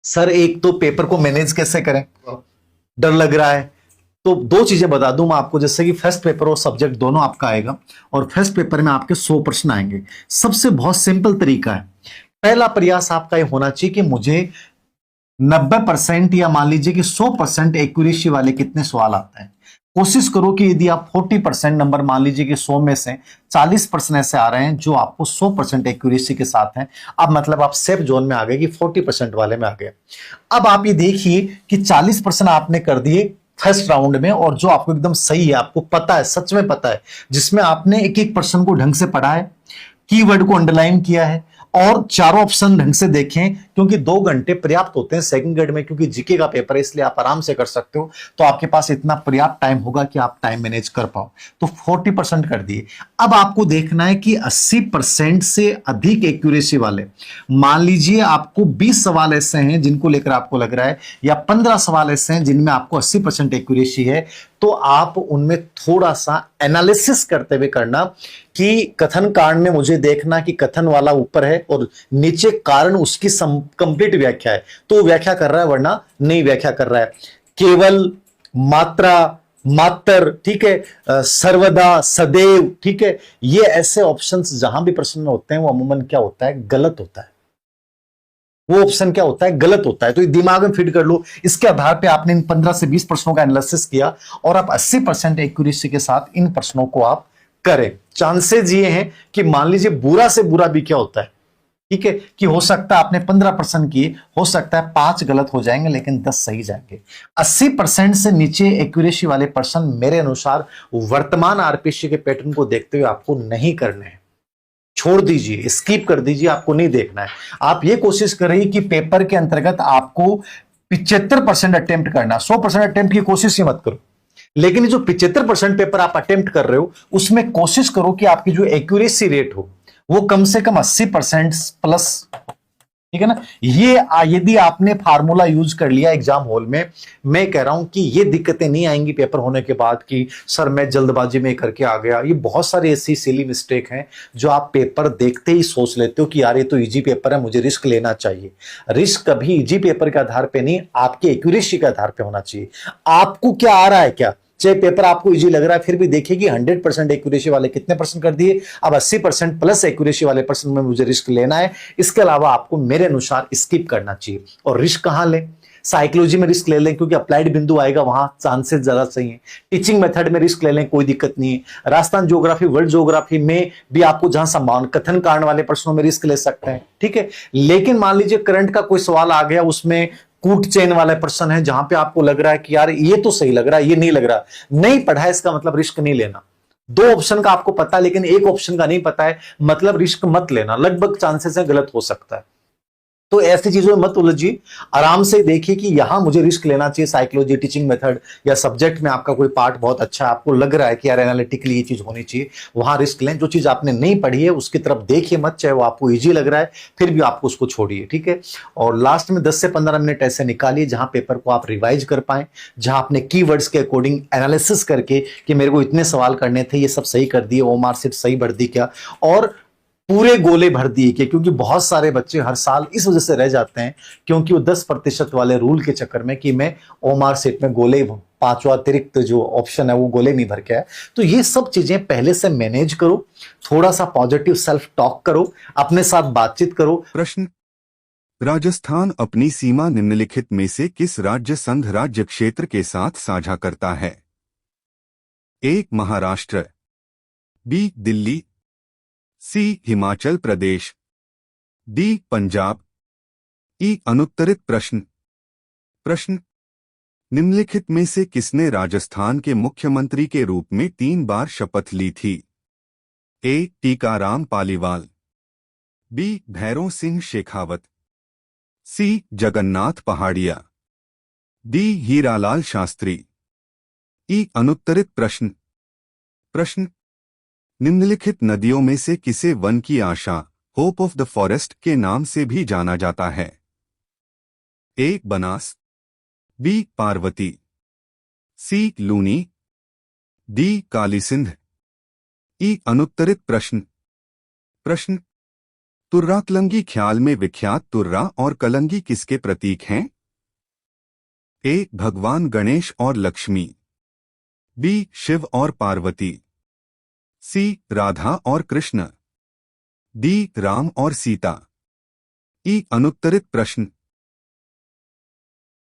Sir एक तो paper को मैनेज कैसे करें, डर लग रहा है। तो दो चीजें बता दूं मैं आपको, जैसे कि फर्स्ट पेपर और सब्जेक्ट दोनों आपका आएगा, और फर्स्ट पेपर में आपके 100 प्रश्न आएंगे। सबसे बहुत सिंपल तरीका है, पहला प्रयास आपका ये होना चाहिए कि मुझे 90% या मान लीजिए कि 100% एक्यूरेसी वाले कितने सवाल आते हैं। कोशिश करो कि यदि आप 40% नंबर, मान लीजिए कि 100 में से 40% ऐसे आ रहे हैं जो आपको 100% एक्यूरेसी के साथ हैं, अब मतलब आप सेफ जोन में आ गए कि 40% वाले में आ गए। अब आप ये देखिए कि 40% आपने कर दिए फर्स्ट राउंड में, और जो आपको एकदम सही है, आपको पता है, सच में पता है, जिसमें आपने एक एक पर्सन को ढंग से पढ़ा है, कीवर्ड को अंडरलाइन किया है, और चारों ऑप्शन ढंग से देखें, क्योंकि 2 घंटे पर्याप्त होते हैं सेकंड ग्रेड में, क्योंकि जीके का पेपर है इसलिए आप आराम से कर सकते हो, तो आपके पास इतना पर्याप्त टाइम होगा कि आप टाइम मैनेज कर पाओ। तो 40% कर दिए। अब आपको देखना है कि 80% से अधिक एक्यूरेसी वाले, मान लीजिए आपको 20 सवाल ऐसे हैं जिनको लेकर आपको लग रहा है, या 15 सवाल ऐसे हैं जिनमें आपको 80% एक्यूरेसी है, तो आप उनमें थोड़ा सा एनालिसिस करते हुए करना कि कथन कांड में मुझे देखना कि कथन वाला ऊपर है और नीचे कारण उसकी कंप्लीट व्याख्या है, तो व्याख्या कर रहा है, वरना नहीं व्याख्या कर रहा है। केवल, मात्रा, मात्र, ठीक है, सर्वदा, सदैव, ठीक है, ये ऐसे ऑप्शंस जहां भी प्रश्न में होते हैं वो अमूमन क्या होता है, गलत होता है। वो ऑप्शन क्या होता है, गलत होता है। तो ये दिमाग में फिट कर लो। इसके आधार पे आपने इन 15 से 20 प्रश्नों का एनालिसिस किया, और आप 80% एक्यूरेसी के साथ इन प्रश्नों को आप करें। चांसेस ये हैं कि मान लीजिए बुरा से बुरा भी क्या होता है, ठीक है, कि हो सकता है आपने 15% किए, हो सकता है 5 गलत हो जाएंगे लेकिन 10 सही जाएंगे। 80% से नीचे एक्यूरेसी वाले पर्सन मेरे अनुसार वर्तमान आरपीसी के पैटर्न को देखते हुए आपको नहीं करने हैं। छोड़ दीजिए, स्किप कर दीजिए, आपको नहीं देखना है। आप ये कोशिश करिए कि पेपर के अंतर्गत आपको 75% अटेम्प्ट करना, 100% अटेम्प्ट की कोशिश ही मत करो, लेकिन जो 75% पेपर आप अटेम्प्ट कर रहे हो उसमें कोशिश करो कि आपकी जो एक्यूरेसी रेट हो वो कम से कम 80% प्लस, ठीक है ना। ये यदि आपने फार्मूला यूज कर लिया एग्जाम हॉल में, मैं कह रहा हूं कि ये दिक्कतें नहीं आएंगी पेपर होने के बाद कि सर मैं जल्दबाजी में करके आ गया। ये बहुत सारी ऐसी सिली मिस्टेक हैं जो आप पेपर देखते ही सोच लेते हो कि यार ये तो इजी पेपर है, मुझे रिस्क लेना चाहिए। रिस्क कभी इजी पेपर के आधार पे नहीं, आपकी एक्यूरेसी के आधार पे होना चाहिए। आपको क्या आ रहा है, क्या चाहे पेपर आपको इजी लग रहा है, फिर भी देखिए कि 100% एक्यूरेसी वाले कितने परसेंट कर दिए, अब 80% प्लस एक्यूरेसी वाले पर्सन में मुझे रिस्क लेना है। इसके अलावा आपको मेरे अनुसार स्किप करना चाहिए। और रिस्क कहां लें, साइकोलॉजी में रिस्क ले लें, क्योंकि अप्लाइड बिंदु आएगा, वहां चांसेस ज्यादा सही है। टीचिंग मेथड में रिस्क ले लें, कोई दिक्कत नहीं है। राजस्थान ज्योग्राफी, वर्ल्ड ज्योग्राफी में भी आपको जहां संभावना, कथन कांड वाले प्रश्नों में रिस्क ले सकते हैं, ठीक है। लेकिन मान लीजिए करंट का कोई सवाल आ गया, उसमें कूट चेन वाला पर्सन है, जहां पे आपको लग रहा है कि यार ये तो सही लग रहा है, ये नहीं लग रहा, नहीं पढ़ा है, इसका मतलब रिस्क नहीं लेना। दो ऑप्शन का आपको पता है लेकिन एक ऑप्शन का नहीं पता है, मतलब रिस्क मत लेना, लगभग चांसेस है गलत हो सकता है। तो ऐसी चीजों में मत उलझिए, आराम से देखिए कि यहां मुझे रिस्क लेना चाहिए। साइकोलॉजी, टीचिंग मेथड या सब्जेक्ट में आपका कोई पार्ट बहुत अच्छा है, आपको लग रहा है कि यार एनालिटिकली ये चीज होनी चाहिए, वहां रिस्क लें। जो चीज आपने नहीं पढ़ी है उसकी तरफ देखिए मत, चाहे वो आपको इजी लग रहा है फिर भी आपको उसको छोड़िए, ठीक है। और लास्ट में 10 से 15 मिनट ऐसे निकालिए जहां पेपर को आप रिवाइज कर पाए, जहां आपने कीवर्ड्स के अकॉर्डिंग एनालिसिस करके कि मेरे को इतने सवाल करने थे, ये सब सही कर दिए, ओमार सीट सही भर दी क्या, और पूरे गोले भर दिए कि, क्योंकि बहुत सारे बच्चे हर साल इस वजह से रह जाते हैं क्योंकि वो 10% वाले रूल के चक्कर में कि मैं ओमार सेट में गोले, पांचवा अतिरिक्त जो ऑप्शन है वो गोले नहीं भर के आया। तो ये सब चीजें पहले से मैनेज करो, थोड़ा सा पॉजिटिव सेल्फ टॉक करो, अपने साथ बातचीत करो। प्रश्न: राजस्थान अपनी सीमा निम्नलिखित में से किस राज्य संघ राज्य क्षेत्र के साथ साझा करता है? ए. महाराष्ट्र, बी. दिल्ली, सी. हिमाचल प्रदेश, डी. पंजाब, ई. अनुत्तरित प्रश्न। प्रश्न: निम्नलिखित में से किसने राजस्थान के मुख्यमंत्री के रूप में 3 बार शपथ ली थी? ए. टीकाराम पालीवाल, बी. भैरों सिंह शेखावत, सी. जगन्नाथ पहाड़िया, डी. हीरालाल शास्त्री, ई. अनुत्तरित प्रश्न। प्रश्न: निम्नलिखित नदियों में से किसे वन की आशा, होप ऑफ द फॉरेस्ट के नाम से भी जाना जाता है? ए. बनास, बी. पार्वती, सी. लूनी, डी. काली सिंध, ई. अनुत्तरित प्रश्न। प्रश्न: तुर्रा कलंगी ख्याल में विख्यात तुर्रा और कलंगी किसके प्रतीक हैं? ए. भगवान गणेश और लक्ष्मी, बी. शिव और पार्वती, सी. राधा और कृष्ण, डी. राम और सीता। ई. अनुत्तरित प्रश्न